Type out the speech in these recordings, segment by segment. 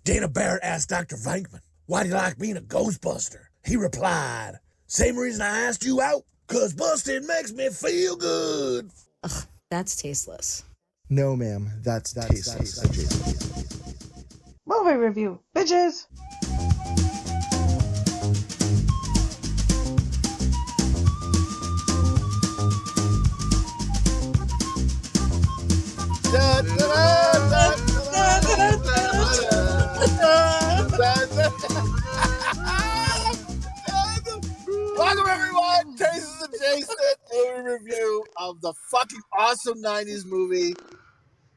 Dana Barrett asked Dr. Venkman, why do you like being a Ghostbuster? He replied, same reason I asked you out, 'cause busting makes me feel good. Ugh, that's tasteless. No, ma'am, that's tasteless. Movie review, bitches! Welcome everyone, Tasteless Adjacent movie review of the fucking awesome 90s movie,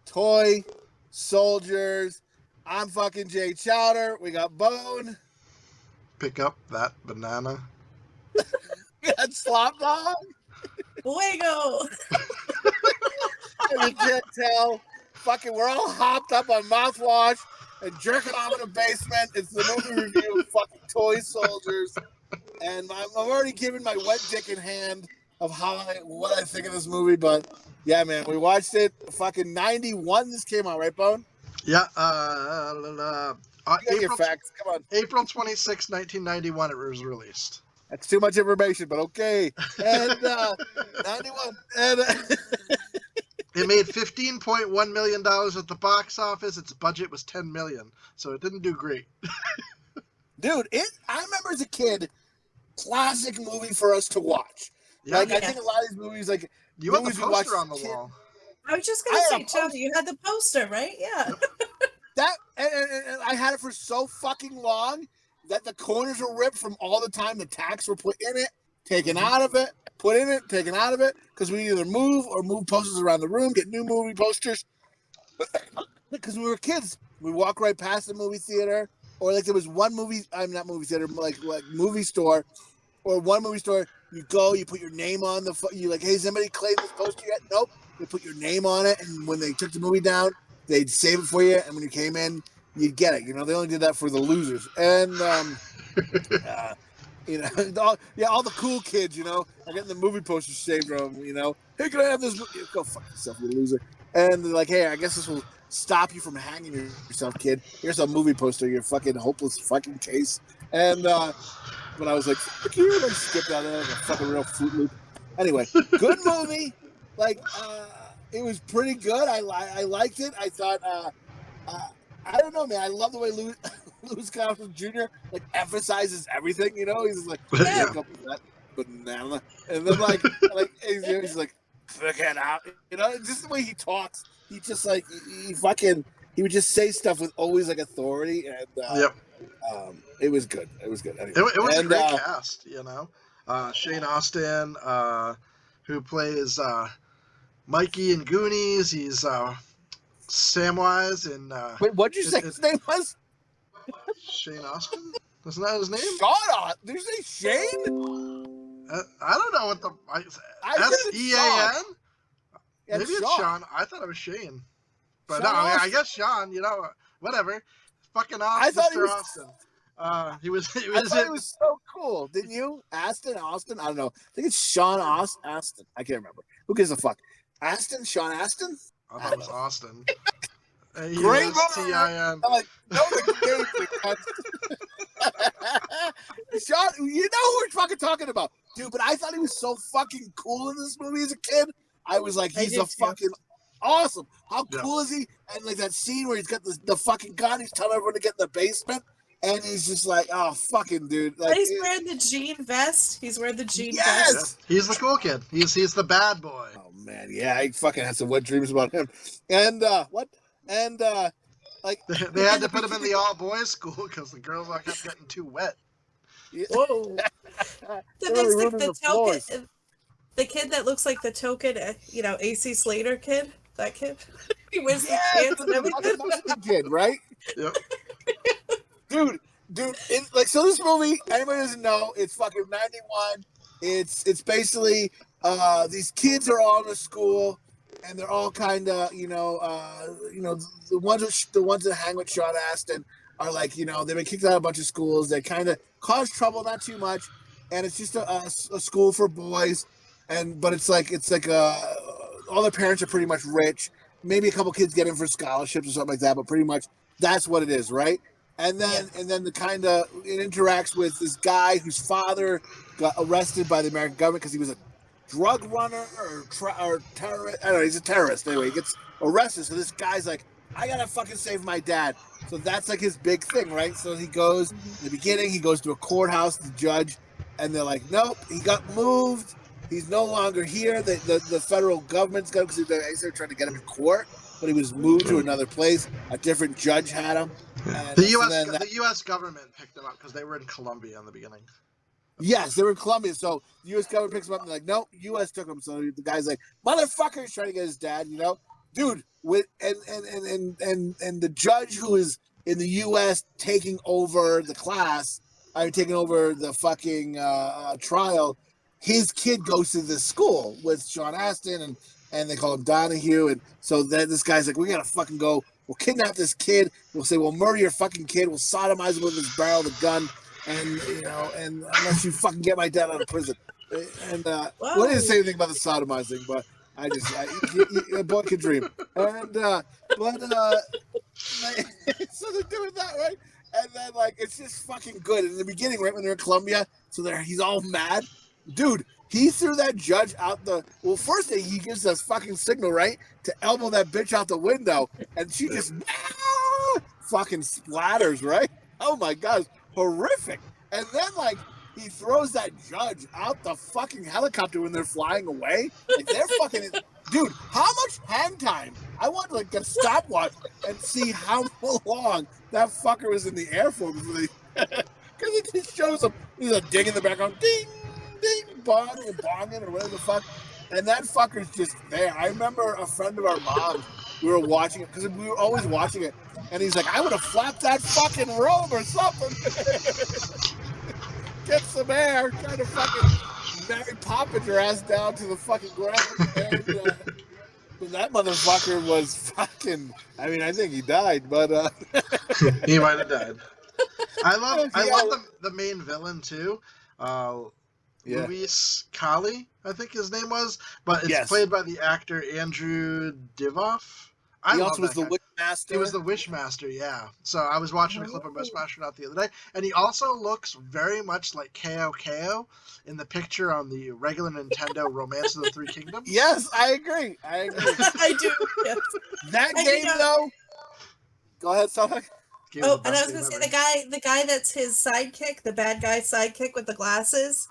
Toy Soldiers. I'm fucking Jay Chowder. We got Bone. Pick up that banana. We got Slopdog. Fuego! And you can't tell, fucking we're all hopped up on mouthwash and jerking off in the basement. It's the movie review of fucking Toy Soldiers. And I'm already giving my wet dick in hand of what I think of this movie, but yeah, man, we watched it. Fucking 91. This came out, right, Bone? Yeah. You got your facts. Come on. April 26, 1991. It was released. That's too much information, but okay. And 91. And It made $15.1 million at the box office. Its budget was $10 million, so it didn't do great. dude, I remember as a kid, classic movie for us to watch. Yeah. I think a lot of these movies, like You had the movies we watched poster on the as a kid- wall. I was just going to say, Chowder, you had the poster, right? Yeah. And I had it for so fucking long that the corners were ripped from all the time the tacks were put in it, taken out of it, put in it, taken out of it, because we either move or move posters around the room, get new movie posters. Because we were kids, we walk right past the movie theater, or like there was one movie, not movie theater, like movie store, or one movie store. You go, you put your name on you like, hey, has anybody claimed this poster yet? Nope. You put your name on it, and when they took the movie down, they'd save it for you, and when you came in, you'd get it. You know, they only did that for the losers. And, you know, all the cool kids, you know, are getting the movie posters saved from them, you know. Hey, can I have this? Go fuck yourself, you loser. And they're like, hey, I guess this will stop you from hanging yourself, kid. Here's a movie poster, your fucking hopeless fucking case. And, but I was like, fuck you, and I skipped out of there like a fucking real Fruit Loop. Anyway, good movie. Like, it was pretty good. I liked it. I thought, I don't know, man. I love the way Louis Gossett Jr. like emphasizes everything. You know, he's just like, Yeah. pick up that banana, and then he's like, forget out. You know, just the way he talks. He just like he would just say stuff with always like authority, and it was good. It was good. Anyway. It was a great cast, you know. Shane Austen, who plays Mikey in Goonies. He's Samwise in... Wait, what'd you say his name was? Shane Austen? Isn't that his name? Did you say Shane? I don't know what the... S-E-A-N? Yeah, Maybe it's Sean. I thought it was Shane. But no, I guess Sean, you know, whatever. Fucking off, Mr. Austin. He was it was so cool, didn't you? Austin? I don't know. I think it's Sean Astin. I can't remember. Who gives a fuck? Sean Astin? I thought it was Austin. Great T-I-N. I'm like, no, Sean, you know who we're fucking talking about, dude. But I thought he was so fucking cool in this movie as a kid. I was like, he's fucking awesome. How cool is he? And like that scene where he's got the fucking gun, he's telling everyone to get in the basement. And he's just like, oh, fucking dude. Like, he's wearing the jean vest. He's wearing the jean Yes! vest. He's the cool kid. He's the bad boy. Oh, man. Yeah, I fucking had some wet dreams about him. And, what? And, like... They had to put him in the all-boys school because the girls all kept getting too wet. Whoa. The kid that looks like the token, AC Slater kid. That kid. He wears the pants and everything. Kid, right? Yep. Dude, so this movie, anybody doesn't know, it's fucking 91. It's basically these kids are all in a school, and they're all kind of, the ones that hang with Sean Astin are like, they've been kicked out of a bunch of schools. They kind of cause trouble, not too much, and it's just a school for boys, but it's like all their parents are pretty much rich. Maybe a couple kids get in for scholarships or something like that, but pretty much that's what it is, right? And then the kind of it interacts with this guy whose father got arrested by the American government because he was a drug runner or terrorist. I don't know. He's a terrorist. Anyway, he gets arrested. So this guy's like, I gotta fucking save my dad. So that's like his big thing, right? So he goes in the beginning. He goes to a courthouse, the judge, and they're like, nope, he got moved. He's no longer here. The federal government's got him because they're trying to get him in court, but he was moved to another place. A different judge had him. And The U.S. government picked him up because they were in Colombia in the beginning. Yes, they were in Colombia. So the U.S. government picks him up and they're like, no, U.S. took him. So the guy's like, motherfucker, he's trying to get his dad, dude. With and the judge who is in the U.S. taking over the class, taking over the fucking trial. His kid goes to this school with Sean Astin and they call him Donahue. And so then this guy's like, we gotta fucking go. We'll kidnap this kid. We'll say we'll murder your fucking kid. We'll sodomize him with his barrel of the gun. And and unless you fucking get my dad out of prison. And we didn't say anything about the sodomizing, but a boy can dream. And so they're doing that, right? And then it's just fucking good. In the beginning, right when they're in Colombia, so he's all mad, dude. He threw that judge out first he gives us fucking signal, right, to elbow that bitch out the window, and she just fucking splatters, right? Oh my god, it's horrific. And then he throws that judge out the fucking helicopter when they're flying away. They're fucking dude. How much hand time? I want to get a stopwatch and see how long that fucker was in the air for before they. Because it just shows him. He's a dig in the background, ding, ding, bong, and bonging or whatever the fuck. And that fucker's just there. I remember a friend of our mom. We were watching it because we were always watching it, and he's like, "I would have flapped that fucking robe or something." Get some air, trying to fucking Mary Poppins your ass down to the fucking ground. And, but that motherfucker was fucking. I mean, I think he died, but he might have died. I love the main villain too. Luis Cali, I think his name was, but it's played by the actor Andrew Divoff. He also was the Wishmaster. He was the Wishmaster, yeah. So I was watching a clip of Wishmaster not the other day, and he also looks very much like Ko in the picture on the regular Nintendo Romance of the Three Kingdoms. Yes, I agree. I do. Yes. That game, though. Go ahead, Sonic. Oh, and I was going to say the guy that's his sidekick, the bad guy sidekick with the glasses.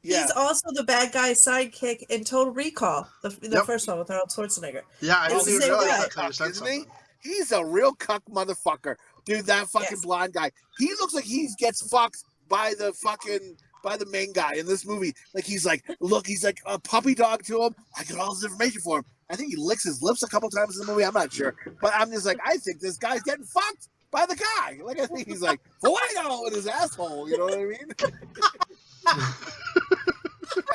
Yeah. He's also the bad guy sidekick in Total Recall, the first one with Arnold Schwarzenegger. Yeah, I didn't even realize that. Isn't he? He's a real cuck motherfucker, dude. That fucking blonde guy. He looks like he gets fucked by the main guy in this movie. He's like a puppy dog to him. I got all this information for him. I think he licks his lips a couple times in the movie. I'm not sure, but I'm just I think this guy's getting fucked by the guy. I think he's like fuego in his asshole. You know what I mean?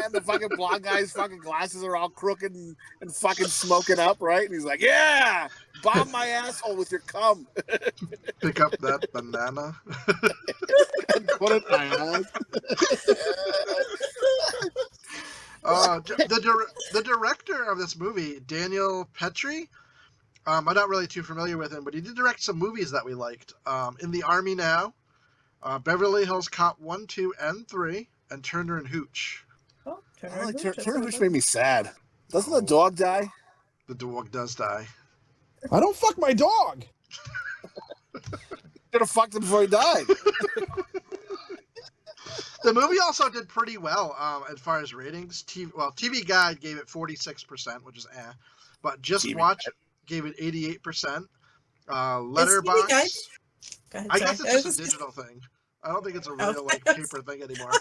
And the fucking blonde guy's fucking glasses are all crooked and fucking smoking up, right? And he's like, yeah, bomb my asshole with your cum. Pick up that banana. And put it in my ass. The director of this movie, Daniel Petrie, I'm not really too familiar with him, but he did direct some movies that we liked. In the Army Now, Beverly Hills Cop 1, 2, and 3, and Turner and Hooch. Oh, Turner and Hooch made me sad. Doesn't the dog die? The dog does die. I don't fuck my dog. Could have fucked him before he died. The movie also did pretty well as far as ratings. TV Guide gave it 46%, which is but Just TV Watch gave it 88%. Letterboxd. I guess it's just a digital thing. I don't think it's a real paper thing anymore.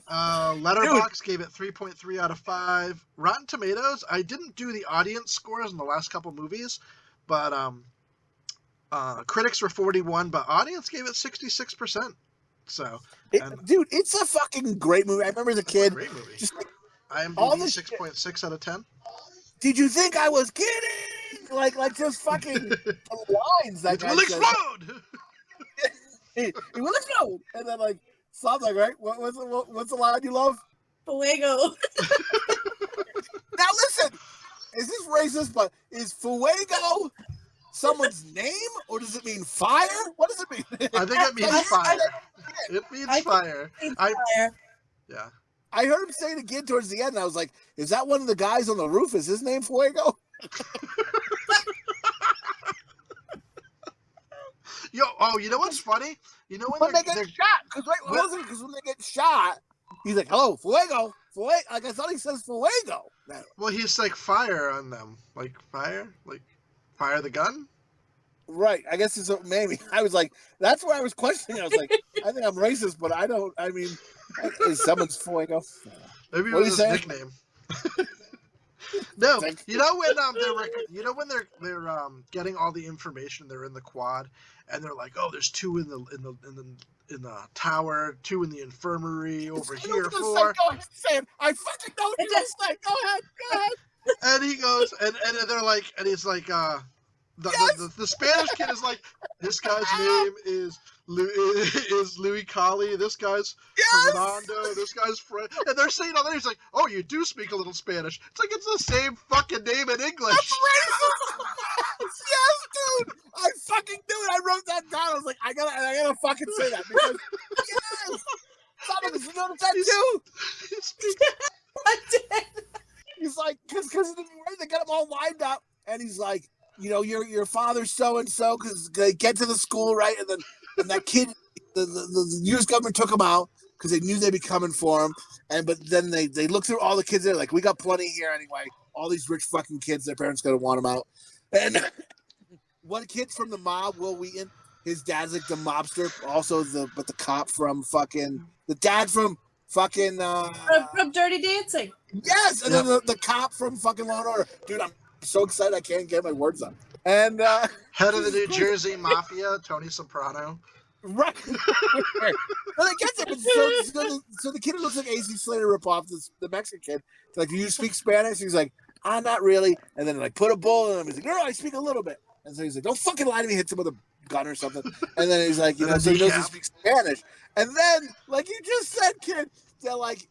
Letterboxd gave it 3.3 out of 5. Rotten Tomatoes, I didn't do the audience scores in the last couple movies, but critics were 41, but audience gave it 66%. So, dude, it's a fucking great movie. I remember as a kid. Great movie. Just IMDb 6.6 out of 10. Did you think I was kidding? Like just fucking the lines that it will explode. It will explode, and then Slopdog, right? What's the line you love? Fuego. Now listen, is this racist? But is fuego someone's name, or does it mean fire? What does I think it means fire. It means fire. Yeah. I heard him say it again towards the end. And I was like, "Is that one of the guys on the roof? Is his name Fuego?" You know what's funny? You know when they get shot, because when they get shot, he's like, "Hello, Fuego." Like I thought he says Fuego. Well, he's like fire on them, like fire the gun. Right. I guess it's maybe. I was like, that's where I was questioning. I was like, I think I'm racist, but I don't. I mean, is someone's Fuego? Maybe it was his nickname. No, you know when they're getting all the information, they're in the quad, and they're like, oh, there's 2 in the tower, 2 in the infirmary, over here 4. I fucking know what you're gonna say. Go ahead. And he goes, and they're like, and he's like, the Spanish kid is like, this guy's name is Louis Colli, this guy's Fernando, this guy's Fred, and they're saying all that. He's like, oh, you do speak a little Spanish. It's like it's the same fucking name in English. Yes, dude. I fucking knew it. I wrote that down. I was like, I gotta fucking say that because yes. Somebody noticed that too. I did. He's like, because they got him all lined up, and he's like, you know, your father's so and so, because they get to the school, right, and that kid, the U.S. government took him out because they knew they'd be coming for him, but then they look through all the kids there, like, we got plenty here anyway. All these rich fucking kids, their parents gonna want them out, and one kid's from the mob, Will Wheaton. His dad's like the mobster, also the cop from fucking the dad from fucking from Dirty Dancing. Yes, and then the cop from fucking Law and Order. Dude, I'm so excited I can't get my words up. And head of the New Jersey Mafia, Tony Soprano. Right. Well, they get there. So the kid who looks like AC Slater ripoff, the Mexican kid. It's like, do you speak Spanish? He's like, not really. And then like put a bull in him. He's like, no, I speak a little bit. And so he's like, don't fucking lie to me. Hits him with a gun or something. And then he's like, so he knows he speaks Spanish. And then, like you just said, kid, they're like,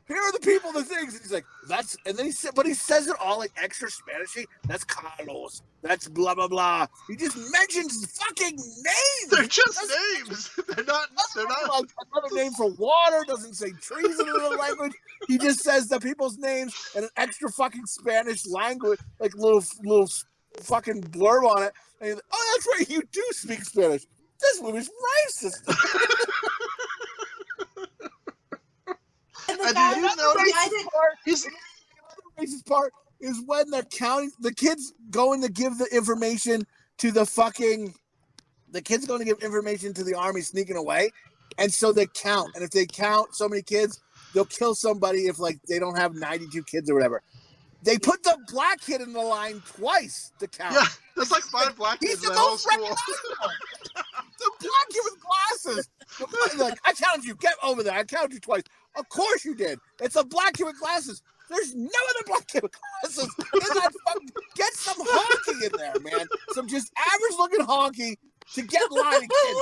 here are the people, the things. And he's like, that's, and then he says it all like extra Spanishy. That's Carlos. That's blah, blah, blah. He just mentions fucking names. They're just names. They're not like another name for water. Doesn't say trees in another language. He just says the people's names and an extra fucking Spanish language, like little fucking blurb on it. And he's like, oh, that's right. You do speak Spanish. This movie's racist. And the racist part is when they're counting the kids going to give the information to the army sneaking away, and so they count. And if they count so many kids, they'll kill somebody if like they don't have 92 kids or whatever. They put the black kid in the line twice to count. Yeah, there's like 5 black kids in the whole school. The black kid with glasses. Like, I counted you. Get over there. I counted you twice. Of course you did. It's a black kid with glasses. There's no other black kid with glasses. Get some honky in there, man. Some just average-looking honky to get lying kids.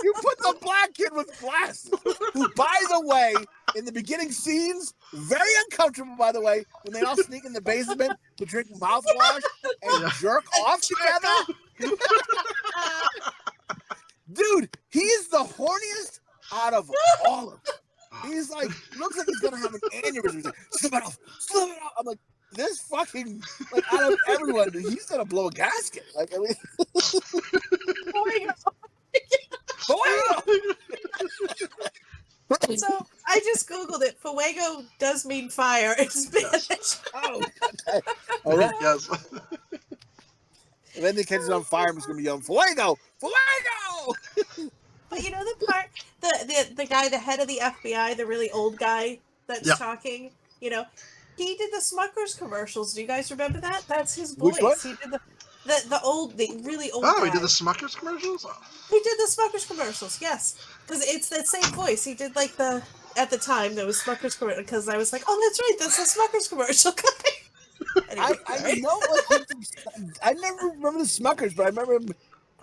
You put the black kid with glasses, who, by the way, in the beginning scenes, very uncomfortable, by the way, when they all sneak in the basement to drink mouthwash and jerk off together. Dude, he is the horniest out of all of them. He's like, looks like he's gonna have an aneurysm. He's like, slip it off. I'm like, this fucking, like, out of everyone, he's gonna blow a gasket. Like, I mean, So I just Googled it. Fuego does mean fire in Spanish. Oh, okay. All right. Yes. And then the kids on fire, I'm just gonna be yelling, Fuego! Fuego! But you know the part, the guy, the head of the FBI, the really old guy that's talking, you know, he did the Smuckers commercials. Do you guys remember that? That's his voice. He did the really old guy. He did the Smuckers commercials? He did the Smuckers commercials, yes. Because it's that same voice. He did like at the time, there was Smuckers commercial, because I was like, oh, that's right, that's the Smuckers commercial guy. Anyway, I know, like, I never remember the Smuckers, but I remember him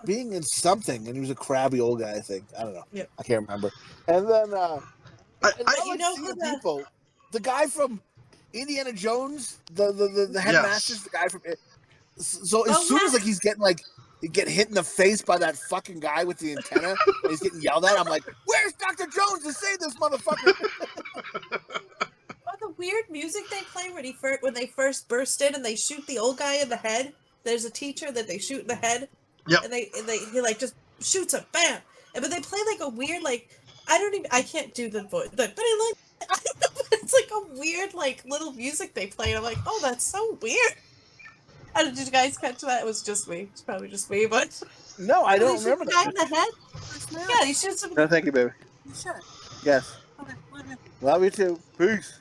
being in something, and he was a crabby old guy, I think. I don't know. Yep. I can't remember. And then, the guy from Indiana Jones, the headmaster's the guy from it. So as soon as like he's getting like he'd get hit in the face by that fucking guy with the antenna, and he's getting yelled at. I'm like, where's Dr. Jones to save this motherfucker? Oh, the weird music they play when they first burst in and they shoot the old guy in the head. There's a teacher that they shoot in the head. Yep. And he like just shoots him, bam. But they play like a weird I can't do the voice, but it's like a weird like little music they play. And I'm like, oh, that's so weird. Did you guys catch that? It was just me. It's probably just me, but No, I don't remember that. that. In the head? Yeah, he shoots him. No, thank you, baby. Sure. Yes. Okay. Love you too. Peace.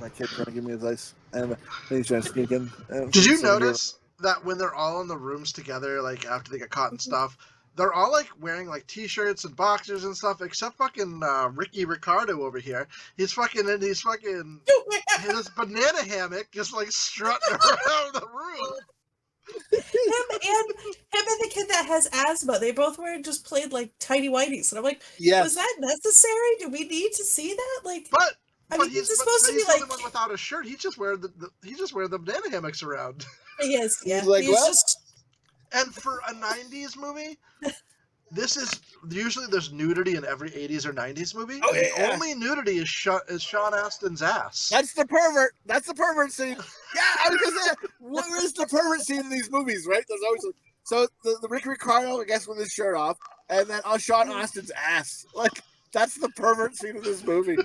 My kid's trying to give me advice, and he's trying to sneak in. Did you notice that when they're all in the rooms together, like after they get caught and stuff, they're all like wearing like t-shirts and boxers and stuff, except fucking Ricky Ricardo over here. He's fucking in his banana hammock, just like strutting around the room. Him and the kid that has asthma, they both just played like tidy whities, and I'm like, was that necessary? Do we need to see that? Like, but he's supposed to be like the one without a shirt. He just wear the banana hammocks around. Yes, yeah. And for a '90s movie, this is usually there's nudity in every '80s or '90s movie. Oh, yeah. The only nudity is Sean Astin's ass. That's the pervert. That's the pervert scene. Yeah, I was gonna say, what is the pervert scene in these movies? Right? There's always so the Ricky Ricardo, I guess, with his shirt off, and then Sean Astin's ass. Like that's the pervert scene of this movie.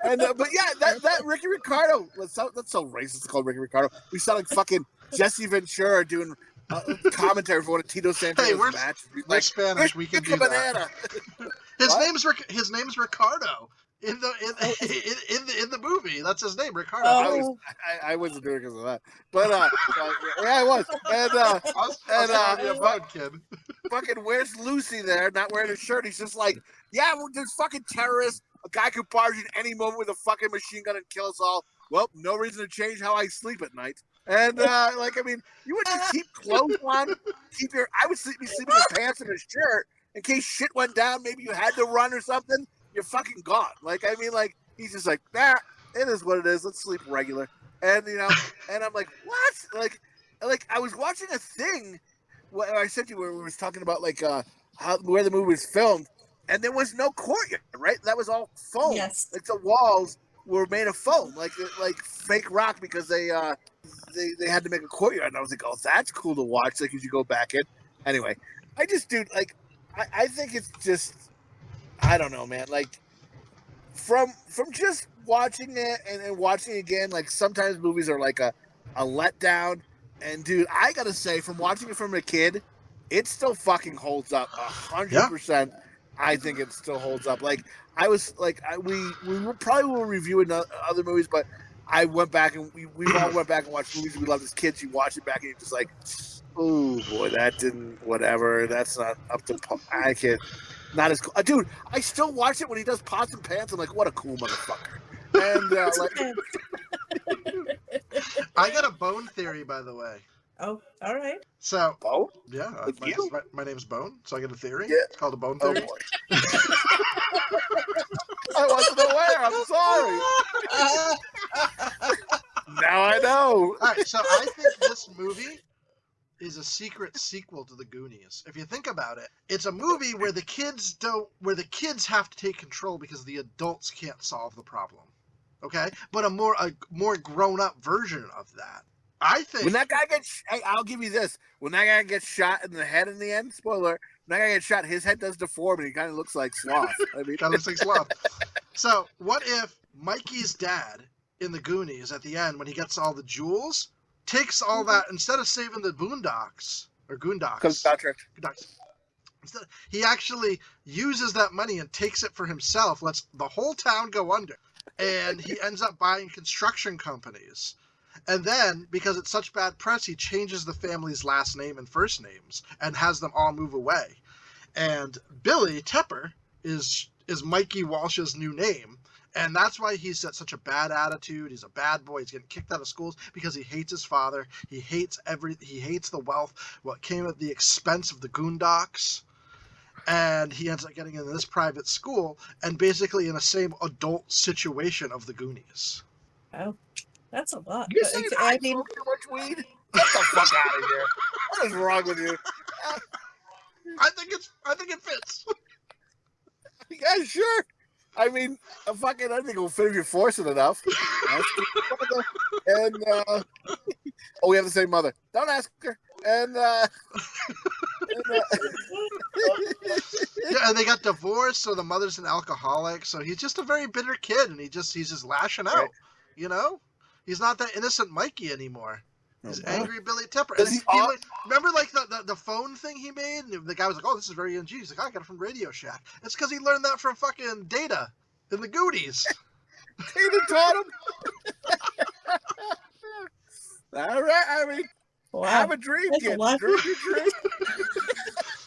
And but yeah, that Ricky Ricardo. That's so racist to call Ricky Ricardo. We sound like fucking Jesse Ventura doing commentary for one of Tito Santos' match. We're Spanish. We can do banana. That. His name's Ricardo in the movie. That's his name, Ricardo. Oh. I wasn't doing it because of that, but yeah, I was. And a bug kid. Fucking where's Lucy there? Not wearing a shirt. He's just like, yeah, there's fucking terrorists. A guy could barge in any moment with a fucking machine gun and kill us all. Well, no reason to change how I sleep at night. And you would just keep clothes on, I would be sleeping in pants and a shirt in case shit went down. Maybe you had to run or something. You're fucking gone. He's just like, nah, it is what it is. Let's sleep regular. And and I'm like, what? Like I was watching a thing. Where I sent you where we was talking about where the movie was filmed, and there was no courtyard, right? That was all foam. Yes. Like the walls were made of foam, like fake rock, because they had to make a courtyard. And I was like, oh, that's cool to watch. Like as you go back in. Anyway, I think it's just, I don't know, man. Like from just watching it and watching it again, like sometimes movies are like a letdown. And dude, I gotta say, from watching it from a kid, it still fucking holds up 100%. I think it still holds up. Like I was like, we probably will review other movies, but I went back and we all went back and watched movies we loved as kids. You watch it back and you're just like, oh boy, that didn't whatever. That's not up to. I can't. Not as cool, dude. I still watch it when he does pots and pans. I'm like, what a cool motherfucker. And I got a Bone theory, by the way. Oh, all right. So, Bone? Yeah, my name's Bone, so I got a theory. Yeah. It's called a Bone theory. Oh, I wasn't aware. I'm sorry. Now I know. All right, so I think this movie is a secret sequel to the Goonies. If you think about it, it's a movie where the kids have to take control because the adults can't solve the problem. Okay, but a more grown up version of that. I think when that guy gets, I'll give you this: when that guy gets shot in the head in the end, spoiler, when that guy gets shot, his head does deform and he kind of looks like Sloth. Kind of looks like Sloth. So what if Mikey's dad in the Goonies at the end, when he gets all the jewels, takes all that, instead of saving the Goondocks, instead he actually uses that money and takes it for himself, lets the whole town go under. And he ends up buying construction companies. And then, because it's such bad press, he changes the family's last name and first names and has them all move away. And Billy Tepper is Mikey Walsh's new name. And that's why he's got such a bad attitude. He's a bad boy. He's getting kicked out of schools because he hates his father. He hates the wealth, what came at the expense of the Goondocks. And he ends up getting into this private school and basically in the same adult situation of the Goonies. Oh, that's a lot. You saying I smoke too much weed? Get the fuck out of here. What is wrong with you? I think it fits. Yeah, sure. I mean, I think it'll fit if you force it enough. And we have the same mother. Don't ask her. And yeah, and they got divorced, so the mother's an alcoholic. So he's just a very bitter kid, and he's just lashing out. Right. You know, he's not that innocent Mikey anymore. He's angry Billy Tepper. And remember, like the phone thing he made, and the guy was like, "Oh, this is very NG." He's like, "Oh, I got it from Radio Shack." It's because he learned that from fucking Data in the Goonies. Data taught him. All right, I mean, have a dream, kid. Dream your dream.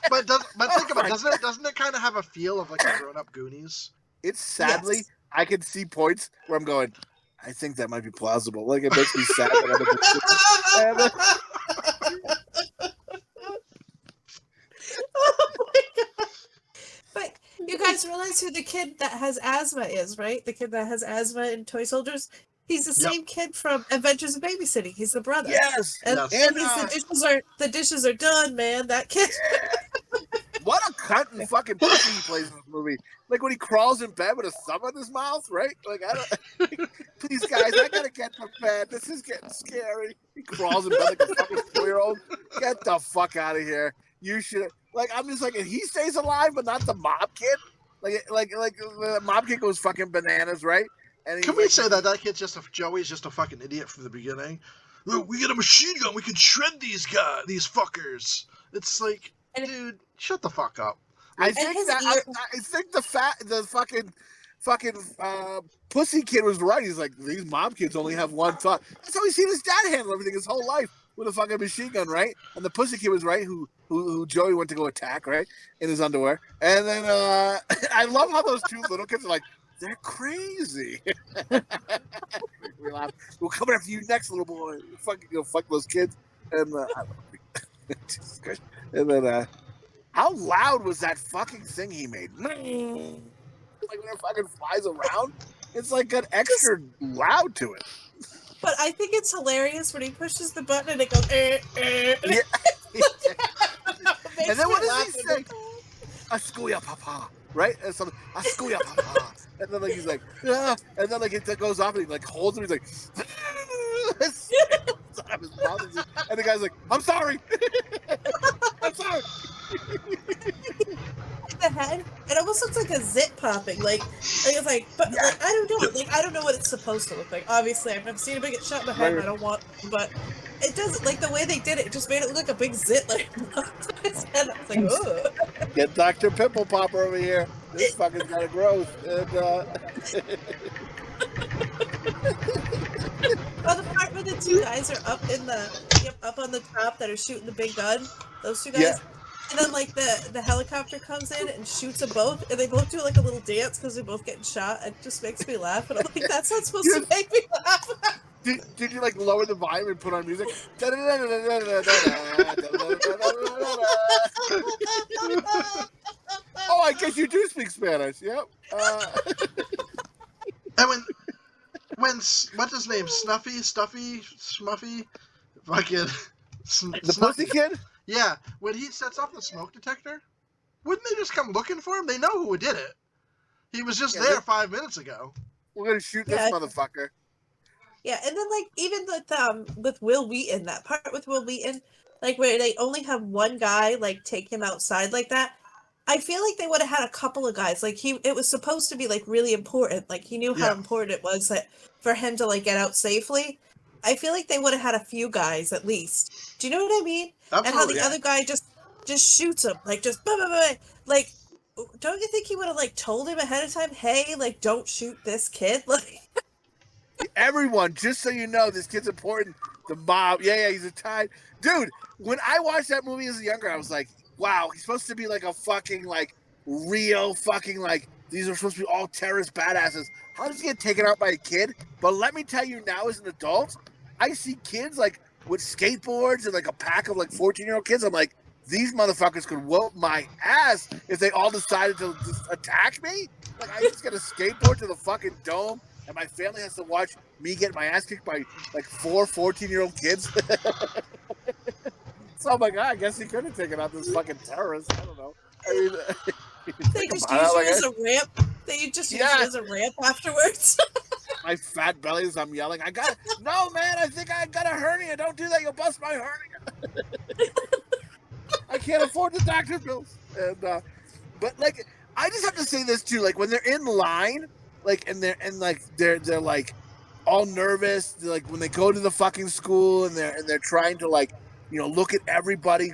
But think about it. Doesn't it kind of have a feel of like a grown-up Goonies? It's sadly, I can see points where I'm going, I think that might be plausible. Like, it makes me sad. Oh my God. But you guys realize who the kid that has asthma is, right? The kid that has asthma in Toy Soldiers? He's the same kid from Adventures of Babysitting. He's the brother. Yes. And the dishes are done, man. That kid. What a cunt and fucking pussy he plays in this movie. Like when he crawls in bed with a thumb in his mouth, right? Like, please, guys, I gotta get to bed. This is getting scary. He crawls in bed like a fucking 4-year-old. Get the fuck out of here. You should. Like, I'm just like, if he stays alive, but not the mob kid. Like the mob kid goes fucking bananas, right? And can we say that kid's Joey's just a fucking idiot from the beginning? Look, we get a machine gun. We can shred these fuckers. It's like, dude, shut the fuck up. I think the fucking pussy kid was right. He's like, these mob kids only have one thought. That's how he's seen his dad handle everything his whole life with a fucking machine gun, right? And the pussy kid was right, who Joey went to go attack, right, in his underwear. And then I love how those two little kids are like, they're crazy. We laugh. We're coming after you next, little boy. Fuck those kids. And Jesus Christ. And then how loud was that fucking thing he made? Like when it fucking flies around, it's like got extra loud to it. But I think it's hilarious when he pushes the button and it goes. Yeah. And then what does he say? Ascuya papa, right? And so Ascuya papa. And then like he's like, ah. And then like it goes off and he like holds him. He's like, and the guy's like, I'm sorry. I'm sorry. The head, it almost looks like a zit popping. Like it's like, but like I don't know. Like I don't know what it's supposed to look like. Obviously, I've never seen a big shot in the head. And I don't want, but it doesn't. Like the way they did it, just made it look like a big zit. Like his head. I was like, ugh. Get Dr. Pimple Popper over here. This fucking got a growth. And, well, the part where the two guys are up on the top that are shooting the big gun. Those two guys. Yeah. And then, like, the helicopter comes in and shoots them both, and they both do, like, a little dance because they're both getting shot. It just makes me laugh, and I'm like, that's not supposed to make me laugh. Did you, like, lower the volume and put on music? Oh, I guess you do speak Spanish. Yep. And when what's his name? Stuffy, Smuffy, fucking the pussy kid. Yeah, when he sets off the smoke detector, wouldn't they just come looking for him? They know who did it. He was just there 5 minutes ago. We're gonna shoot this motherfucker. Yeah, and then like even with Will Wheaton, that part with Will Wheaton, like where they only have one guy like take him outside like that. I feel like they would have had a couple of guys. Like it was supposed to be like really important. Like he knew how important it was that for him to like get out safely. I feel like they would have had a few guys at least. Do you know what I mean? Absolutely, and how the other guy just shoots him, like just blah, blah, blah. Like, don't you think he would have like told him ahead of time, hey, like don't shoot this kid? Like everyone, just so you know, this kid's important. The mob, he's a tie. Dude, when I watched that movie as a younger, I was like, wow, he's supposed to be like a fucking like real fucking like these are supposed to be all terrorist badasses. How does he get taken out by a kid? But let me tell you now, as an adult, I see kids like with skateboards and like a pack of like 14-year-old kids. I'm like, these motherfuckers could whoop my ass if they all decided to just attack me. Like I just get a skateboard to the fucking dome, and my family has to watch me get my ass kicked by like 4 14-year-old kids. So I'm like, I guess he could have taken out this fucking terrorist. I don't know. I mean, they just use you as a ramp. They just use you as a ramp afterwards. My fat belly as I'm yelling, no, man, I think I got a hernia. Don't do that. You'll bust my hernia. I can't afford the doctor bills. And, but like, I just have to say this too. Like when they're in line, like, and they're like all nervous. Like when they go to the fucking school and they're trying to like, look at everybody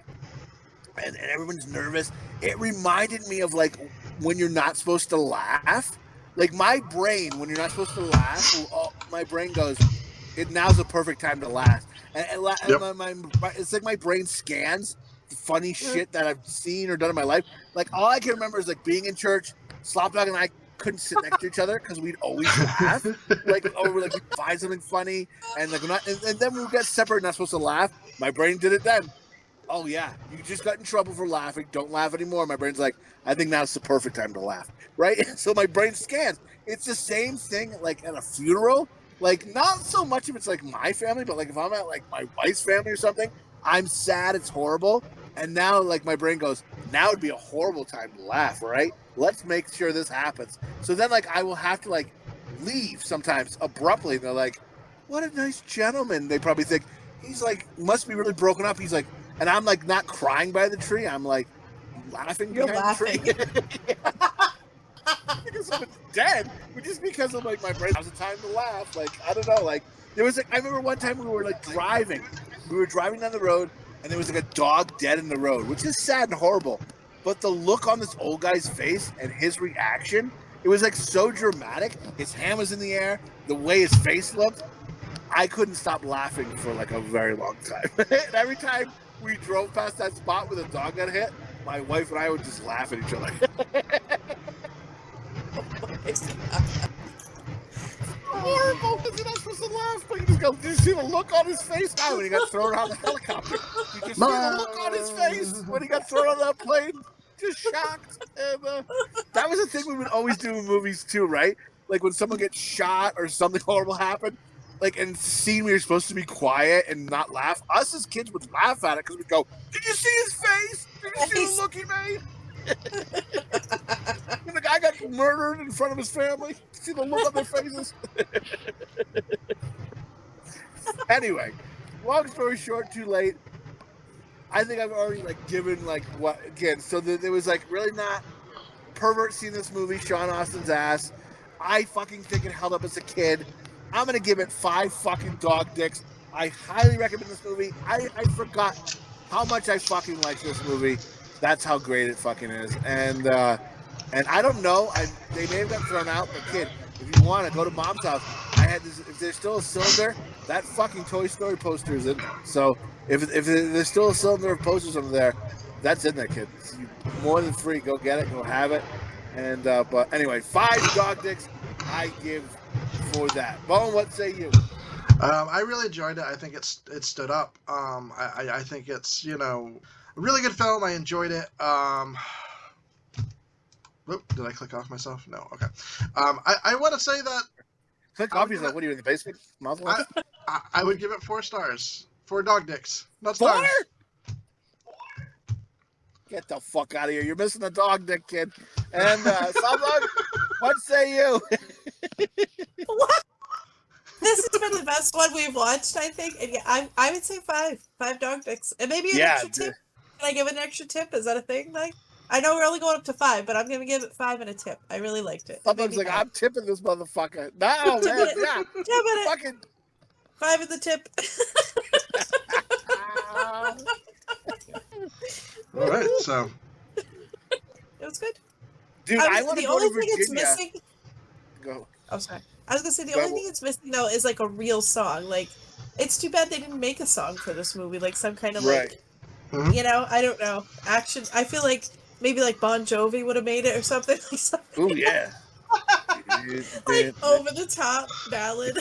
and everyone's nervous. It reminded me of like when you're not supposed to laugh. Like my brain, when you're not supposed to laugh, my brain goes, now's the perfect time to laugh. And it's like my brain scans funny shit that I've seen or done in my life. Like all I can remember is like being in church, Slopdog and I couldn't sit next to each other because we'd always laugh. Like over like we find something funny and like and then when we got separate, not supposed to laugh. My brain did it then. Oh yeah, you just got in trouble for laughing. Don't laugh anymore. My brain's like, I think now's the perfect time to laugh, right? So my brain scans. It's the same thing like at a funeral. Like not so much if it's like my family, but like if I'm at like my wife's family or something, I'm sad. It's horrible. And now like my brain goes, now would be a horrible time to laugh, right? Let's make sure this happens. So then like I will have to like leave sometimes abruptly. They're like, what a nice gentleman. They probably think he's like must be really broken up. He's like. And I'm like not crying by the tree. I'm like laughing behind the tree. Because someone's dead. But just because of like my brain, now's the time to laugh. Like I don't know. Like there was like I remember one time we were like driving. We were driving down the road, and there was like a dog dead in the road, which is sad and horrible. But the look on this old guy's face and his reaction, it was like so dramatic. His hand was in the air. The way his face looked, I couldn't stop laughing for like a very long time. And every time we drove past that spot where the dog got hit, my wife and I would just laugh at each other. Horrible, because you're not supposed to laugh, but you just go, did you see the look on his face now when he got thrown out of the helicopter? You just see the look on his face when he got thrown out of that plane? Just shocked. And that was the thing we would always do in movies too, right? Like when someone gets shot or something horrible happened, like, and it's a scene where you're supposed to be quiet and not laugh. Us as kids would laugh at it because we'd go, did you see his face? Did you see the look he made? When the guy got murdered in front of his family, see the look on their faces? Anyway, long story short, too late. I think I've already, like, given, like, what, again, so there was, like, really not pervert seeing this movie, Sean Austin's ass. I fucking think it held up as a kid. I'm going to give it 5 fucking dog dicks. I highly recommend this movie. I forgot how much I fucking like this movie. That's how great it fucking is. And I don't know. They may have got thrown out, but kid, if you want to go to mom's house, I had this. If there's still a cylinder, that fucking Toy Story poster is in there. So if there's still a cylinder of posters over there, that's in there, kid. It's more than free. Go get it. Go have it. And but anyway, 5 dog dicks I give for that. Bone, what say you? I really enjoyed it. I think it stood up. I think it's a really good film. I enjoyed it. Did I click off myself? No. Okay. I want to say that. Click off. He's like, what are you in the basement? I would give it 4 stars. 4 dog dicks. Not stars. 4? Get the fuck out of here. You're missing the dog dick, kid. And Slopdog, what say you? What? This has been the best one we've watched, I think. And yeah, I would say 5 dog dicks. And maybe an extra tip. Can I give an extra tip? Is that a thing? Like, I know we're only going up to 5, but I'm going to give it 5 and a tip. I really liked it. Sometimes like, I'm tipping this motherfucker. No, man. Yeah. Fucking 5 in the tip. All right, so it was good. Dude, I want to go to Virginia. It's missing. Go. Oh, sorry. I was gonna say the only thing it's missing though is like a real song. Like, it's too bad they didn't make a song for this movie. Like some kind of like, I don't know, action. I feel like maybe like Bon Jovi would have made it or something. Oh yeah. Like over the top ballad.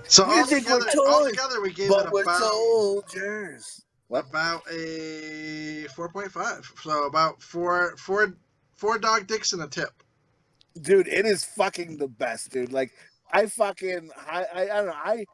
So altogether, we gave it about soldiers. About a 4.5. So about four dog dicks and a tip. Dude, it is fucking the best, dude. Like I don't know.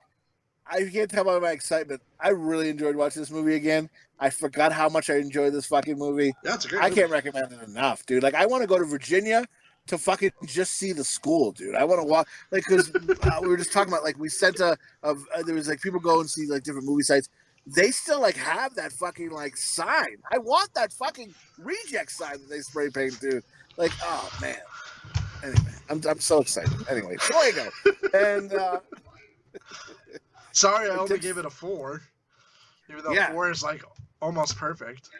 I can't tell by my excitement. I really enjoyed watching this movie again. I forgot how much I enjoyed this fucking movie. Yeah, it's a great movie. Can't recommend it enough, dude. Like, I want to go to Virginia to fucking just see the school, dude. I want to walk, like, because we were just talking about, like, we sent there was, like, people go and see, like, different movie sites. They still, like, have that fucking, like, sign. I want that fucking reject sign that they spray paint, dude. Like, oh, man. Anyway, I'm so excited. Anyway, fuego. And, sorry, I only gave it a 4. Even though 4 is like almost perfect.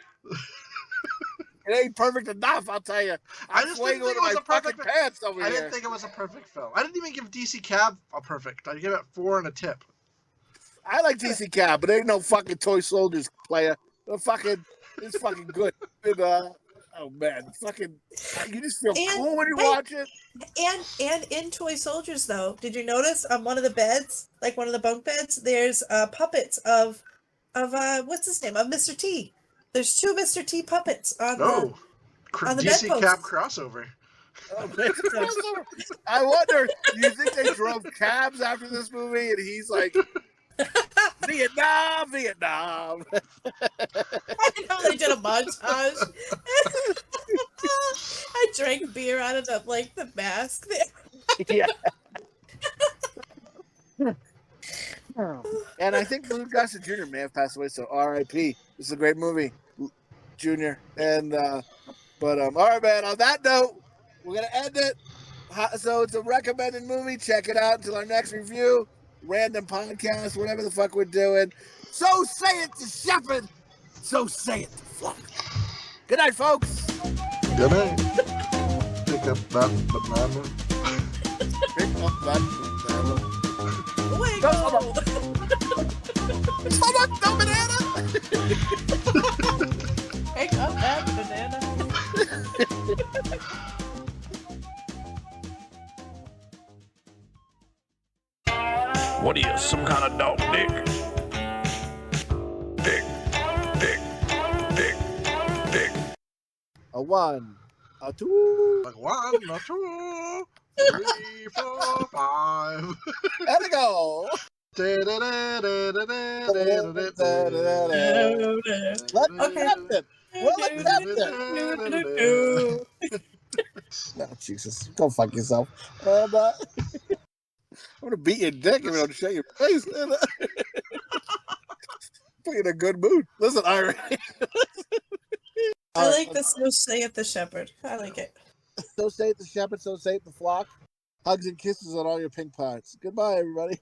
It ain't perfect enough, I'll tell you. I just didn't think it was a perfect pants over I here. didn't think it was a perfect film. I didn't even give DC Cab a perfect. I give it 4 and a tip. I like DC Cab, but ain't no fucking toy soldiers player. It's fucking good. And, oh man, fucking, you just feel cool when you watch it. And in Toy Soldiers, though, did you notice on one of the beds, like one of the bunk beds, there's puppets of what's his name, of Mr. T. There's 2 Mr. T puppets on the DC bedpost. Cab crossover. Oh, man. I wonder, do you think they drove cabs after this movie and he's like, Vietnam. I know they did a montage. I drank beer out of the mask there. Yeah. And I think Lou Gossett Jr. may have passed away, so R.I.P. This is a great movie, Junior. And all right, man. On that note, we're gonna end it. So it's a recommended movie. Check it out until our next review. Random podcast, whatever the fuck we're doing. So say it to Shepherd. So say it to Flock. Good night, folks. Good night. Pick up that banana. Pick up that banana. Fuego! Someone, no banana. Pick up that banana. What are you, some kind of dog, Dick? Dick. A 1, a 2. Like 1, a 2, 3, 4, 5. And a go. Let the captain. Well, the captain. No, Jesus. Go fuck yourself. I'm going to beat your dick if you don't shut your face. Put you in a good mood. Listen, Ira. I like the So Saith the Shepherd. I like it. So saith the shepherd, so saith the flock. Hugs and kisses on all your pink parts. Goodbye, everybody.